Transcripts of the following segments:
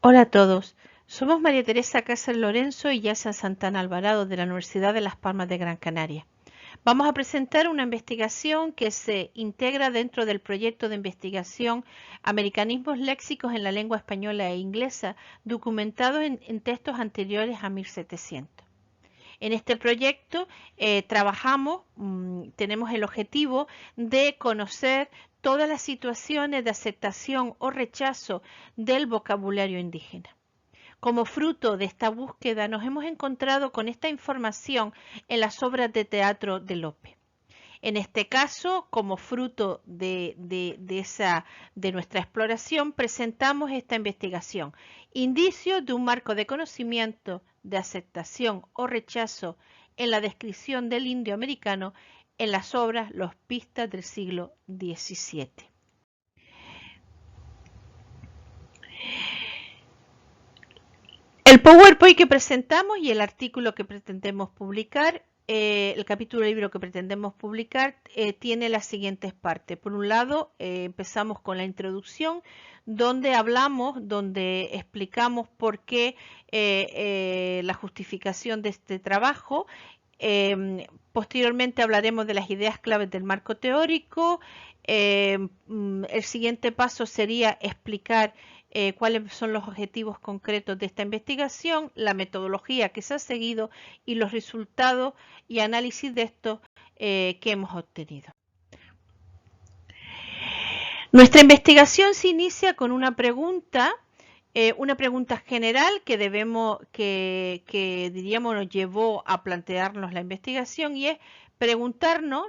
Hola a todos, somos María Teresa Cáceres Lorenzo y Yasa Santana Alvarado de la Universidad de Las Palmas de Gran Canaria. Vamos a presentar una investigación que se integra dentro del proyecto de investigación Americanismos léxicos en la lengua española e inglesa, documentados en textos anteriores a 1700. En este proyecto tenemos el objetivo de conocer todas las situaciones de aceptación o rechazo del vocabulario indígena. Como fruto de esta búsqueda nos hemos encontrado con esta información en las obras de teatro de Lope. En este caso, como fruto de nuestra exploración, presentamos esta investigación. Indicios de un marco de conocimiento, de aceptación o rechazo en la descripción del indio americano en las obras Los Pistas del siglo XVII. El PowerPoint que presentamos y el artículo que pretendemos publicar, el capítulo del libro que pretendemos publicar, tiene las siguientes partes. Por un lado, empezamos con la introducción, donde explicamos por qué la justificación de este trabajo. Posteriormente hablaremos de las ideas claves del marco teórico. El siguiente paso sería explicar cuáles son los objetivos concretos de esta investigación, la metodología que se ha seguido y los resultados y análisis de estos que hemos obtenido. Nuestra investigación se inicia con una pregunta general que diríamos nos llevó a plantearnos la investigación, y es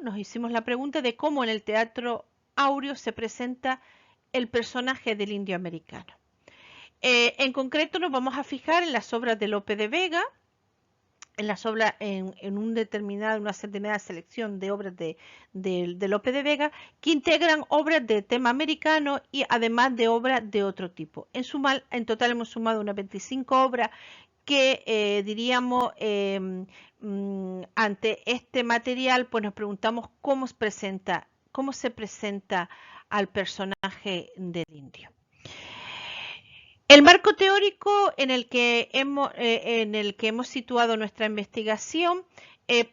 nos hicimos la pregunta de cómo en el teatro áureo se presenta el personaje del indio americano. En concreto nos vamos a fijar en las obras de Lope de Vega, en una determinada selección de obras de Lope de Vega, que integran obras de tema americano y además de obras de otro tipo. En total hemos sumado unas 25 obras que diríamos ante este material pues nos preguntamos cómo se presenta al personaje del indio. El marco teórico en el que hemos situado nuestra investigación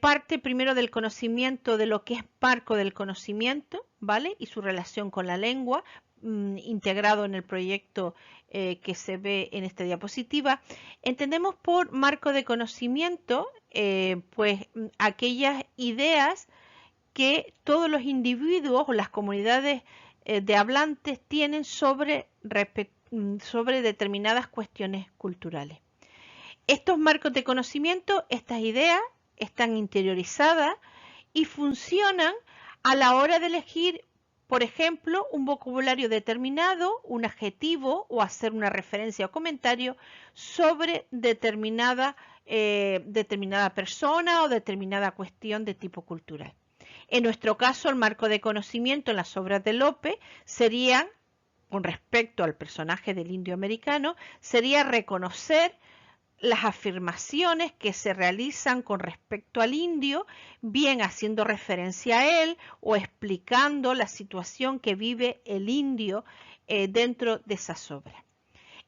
parte primero del conocimiento de lo que es marco del conocimiento, ¿vale? Y su relación con la lengua, integrado en el proyecto que se ve en esta diapositiva. Entendemos por marco de conocimiento aquellas ideas que todos los individuos o las comunidades de hablantes tienen sobre determinadas cuestiones culturales. Estos marcos de conocimiento, estas ideas, están interiorizadas y funcionan a la hora de elegir, por ejemplo, un vocabulario determinado, un adjetivo o hacer una referencia o comentario sobre determinada persona o determinada cuestión de tipo cultural. En nuestro caso, el marco de conocimiento en las obras de Lope serían, con respecto al personaje del indio americano, sería reconocer las afirmaciones que se realizan con respecto al indio, bien haciendo referencia a él o explicando la situación que vive el indio dentro de esas obras.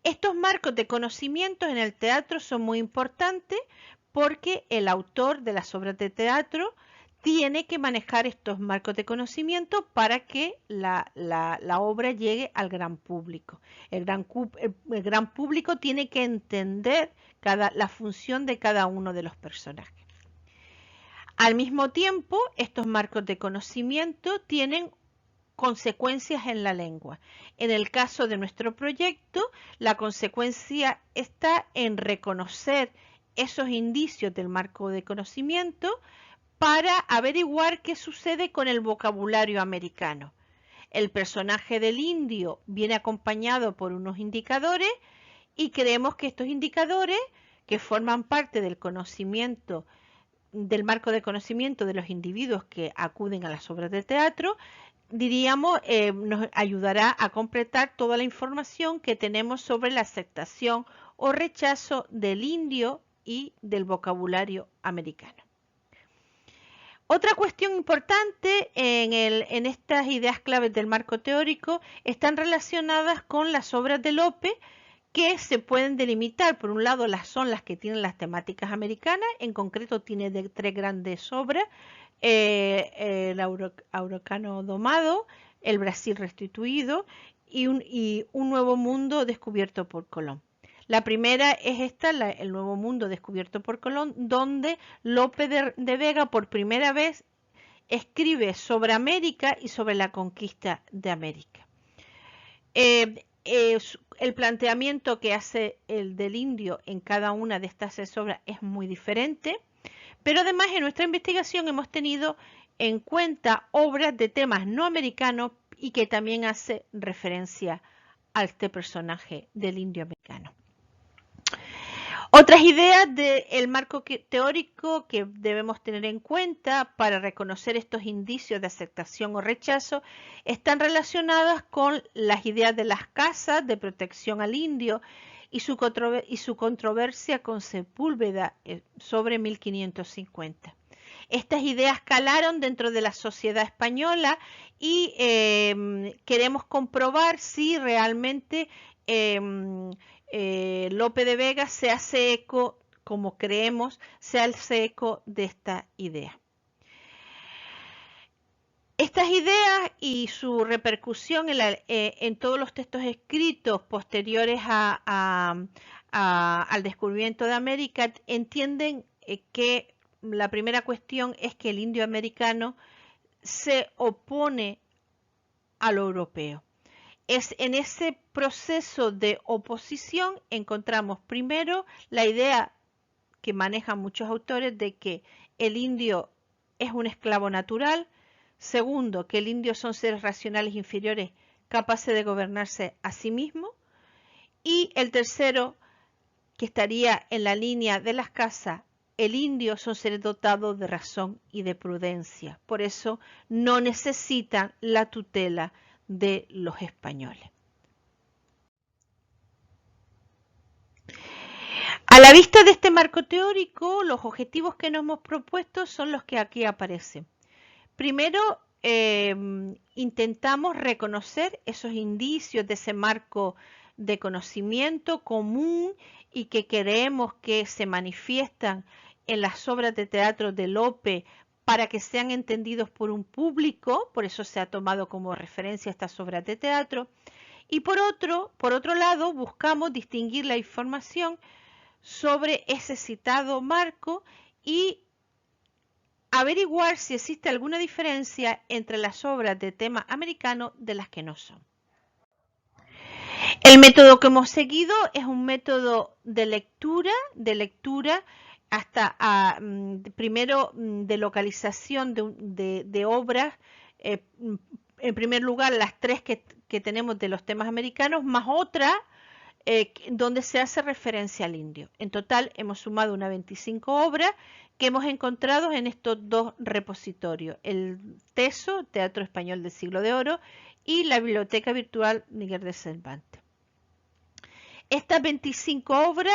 Estos marcos de conocimientos en el teatro son muy importantes porque el autor de las obras de teatro tiene que manejar estos marcos de conocimiento para que la obra llegue al gran público. El gran público tiene que entender la función de cada uno de los personajes. Al mismo tiempo, estos marcos de conocimiento tienen consecuencias en la lengua. En el caso de nuestro proyecto, la consecuencia está en reconocer esos indicios del marco de conocimiento para averiguar qué sucede con el vocabulario americano. El personaje del indio viene acompañado por unos indicadores y creemos que estos indicadores, que forman parte del conocimiento, del marco de conocimiento de los individuos que acuden a las obras de teatro, diríamos, nos ayudará a completar toda la información que tenemos sobre la aceptación o rechazo del indio y del vocabulario americano. Otra cuestión importante en estas ideas claves del marco teórico están relacionadas con las obras de Lope, que se pueden delimitar. Por un lado, son las que tienen las temáticas americanas, en concreto tiene tres grandes obras, el Araucano domado, el Brasil restituido y un nuevo mundo descubierto por Colón. La primera es esta, el nuevo mundo descubierto por Colón, donde Lope de Vega por primera vez escribe sobre América y sobre la conquista de América. El planteamiento que hace el del indio en cada una de estas obras es muy diferente, pero además en nuestra investigación hemos tenido en cuenta obras de temas no americanos y que también hace referencia a este personaje del indio americano. Otras ideas del marco teórico que debemos tener en cuenta para reconocer estos indicios de aceptación o rechazo están relacionadas con las ideas de las casas de protección al indio y su controversia con Sepúlveda sobre 1550. Estas ideas calaron dentro de la sociedad española y queremos comprobar si realmente Lope de Vega se hace eco, como creemos, se hace eco de esta idea. Estas ideas y su repercusión en todos los textos escritos posteriores al descubrimiento de América entienden que la primera cuestión es que el indio americano se opone a lo europeo. Es en ese proceso de oposición encontramos primero la idea que manejan muchos autores de que el indio es un esclavo natural, segundo, que el indio son seres racionales inferiores capaces de gobernarse a sí mismos, y el tercero, que estaría en la línea de las casas, el indio son seres dotados de razón y de prudencia, por eso no necesitan la tutela de los españoles. A la vista de este marco teórico, los objetivos que nos hemos propuesto son los que aquí aparecen. Primero, intentamos reconocer esos indicios de ese marco de conocimiento común y que creemos que se manifiestan en las obras de teatro de Lope para que sean entendidos por un público, por eso se ha tomado como referencia estas obras de teatro. Y por otro lado, buscamos distinguir la información sobre ese citado marco y averiguar si existe alguna diferencia entre las obras de tema americano de las que no son. El método que hemos seguido es un método de lectura hasta primero de localización de obras, en primer lugar las tres que tenemos de los temas americanos, más otra donde se hace referencia al indio. En total hemos sumado unas 25 obras que hemos encontrado en estos dos repositorios, el TESO, Teatro Español del Siglo de Oro, y la Biblioteca Virtual Miguel de Cervantes. Estas 25 obras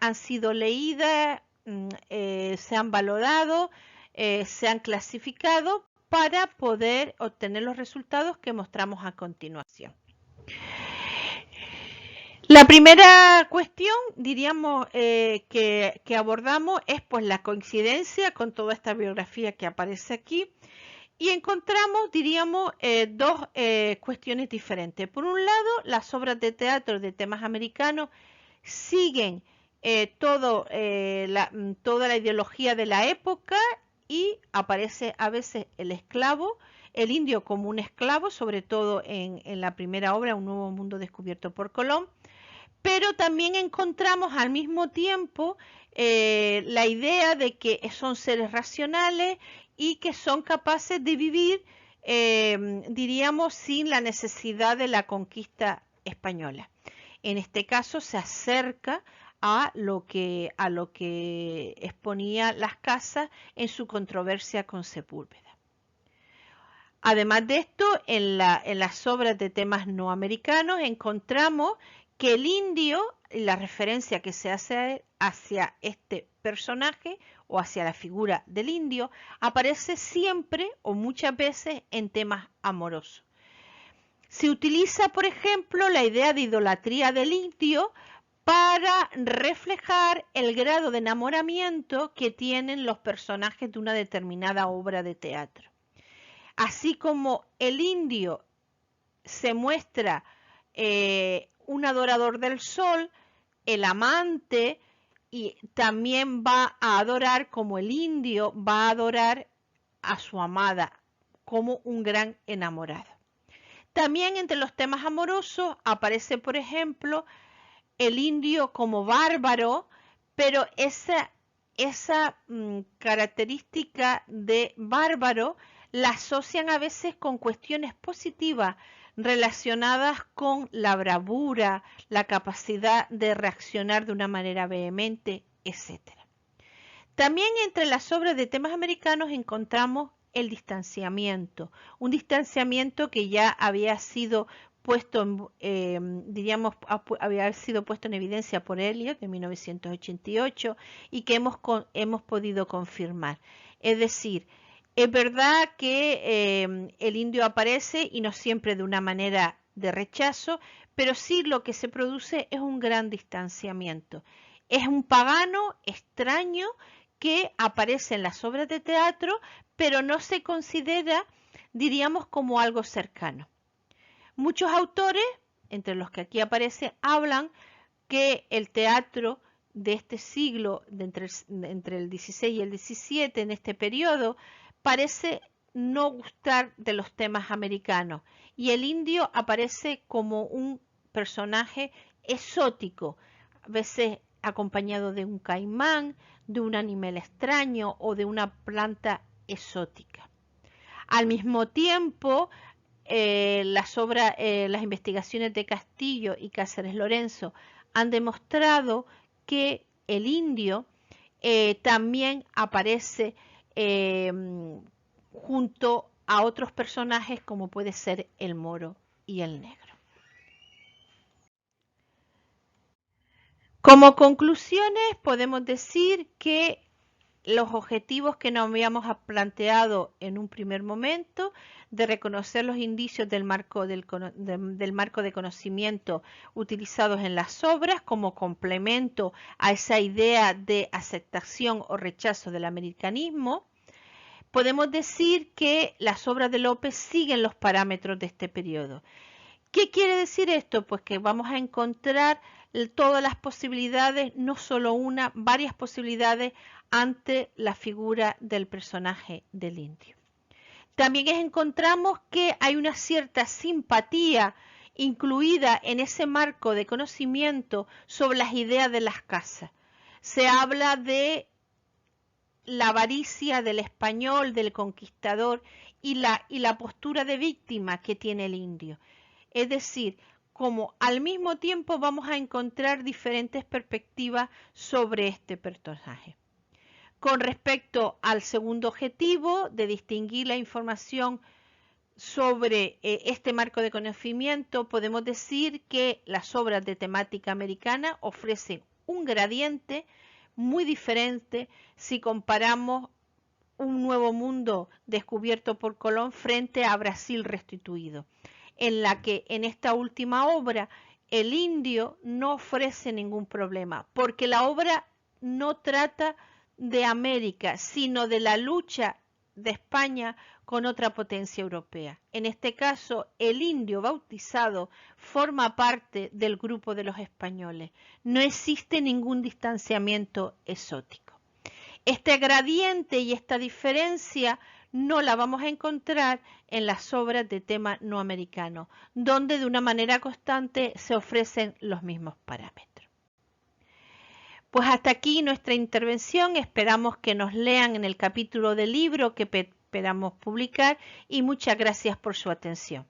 han sido leídas, se han valorado, se han clasificado para poder obtener los resultados que mostramos a continuación. La primera cuestión, diríamos, que abordamos es pues la coincidencia con toda esta biografía que aparece aquí y encontramos, diríamos, dos cuestiones diferentes. Por un lado, las obras de teatro de temas americanos siguen toda la ideología de la época y aparece a veces el esclavo, el indio como un esclavo, sobre todo en la primera obra, Un nuevo mundo descubierto por Colón. Pero también encontramos al mismo tiempo la idea de que son seres racionales y que son capaces de vivir, diríamos, sin la necesidad de la conquista española. En este caso se acerca a lo que exponía Las Casas en su controversia con Sepúlveda. Además de esto, en las obras de temas no americanos encontramos que el indio, la referencia que se hace hacia este personaje o hacia la figura del indio, aparece siempre o muchas veces en temas amorosos. Se utiliza, por ejemplo, la idea de idolatría del indio para reflejar el grado de enamoramiento que tienen los personajes de una determinada obra de teatro. Así como el indio se muestra un adorador del sol, el amante y también va a adorar, como el indio va a adorar a su amada, como un gran enamorado. También entre los temas amorosos aparece, por ejemplo, el indio como bárbaro, pero esa característica de bárbaro la asocian a veces con cuestiones positivas relacionadas con la bravura, la capacidad de reaccionar de una manera vehemente, etc. También entre las obras de temas americanos encontramos el distanciamiento, un distanciamiento que ya había sido puesto, había sido puesto en evidencia por Eliot en 1988 y que hemos podido confirmar. Es decir, es verdad que el indio aparece y no siempre de una manera de rechazo, pero sí lo que se produce es un gran distanciamiento. Es un pagano extraño que aparece en las obras de teatro, pero no se considera, diríamos, como algo cercano. Muchos autores, entre los que aquí aparece, hablan que el teatro de este siglo, entre el 16 y el 17, en este periodo, parece no gustar de los temas americanos y el indio aparece como un personaje exótico, a veces acompañado de un caimán, de un animal extraño o de una planta exótica. Al mismo tiempo, las investigaciones de Castillo y Cáceres Lorenzo han demostrado que el indio también aparece junto a otros personajes como puede ser el moro y el negro. Como conclusiones podemos decir que los objetivos que nos habíamos planteado en un primer momento de reconocer los indicios del marco de conocimiento utilizados en las obras como complemento a esa idea de aceptación o rechazo del americanismo, podemos decir que las obras de Lope siguen los parámetros de este periodo. ¿Qué quiere decir esto? Pues que vamos a encontrar todas las posibilidades, no solo una, varias posibilidades ante la figura del personaje del indio. También encontramos que hay una cierta simpatía incluida en ese marco de conocimiento sobre las ideas de las casas. Se habla de la avaricia del español, del conquistador y la postura de víctima que tiene el indio. Es decir, como al mismo tiempo vamos a encontrar diferentes perspectivas sobre este personaje. Con respecto al segundo objetivo de distinguir la información sobre este marco de conocimiento, podemos decir que las obras de temática americana ofrecen un gradiente muy diferente si comparamos un nuevo mundo descubierto por Colón frente a Brasil restituido, en la que en esta última obra el indio no ofrece ningún problema, porque la obra no trata de América, sino de la lucha de España con otra potencia europea. En este caso, el indio bautizado forma parte del grupo de los españoles. No existe ningún distanciamiento exótico. Este gradiente y esta diferencia no la vamos a encontrar en las obras de tema no americano, donde de una manera constante se ofrecen los mismos parámetros. Pues hasta aquí nuestra intervención, esperamos que nos lean en el capítulo del libro que esperamos publicar y muchas gracias por su atención.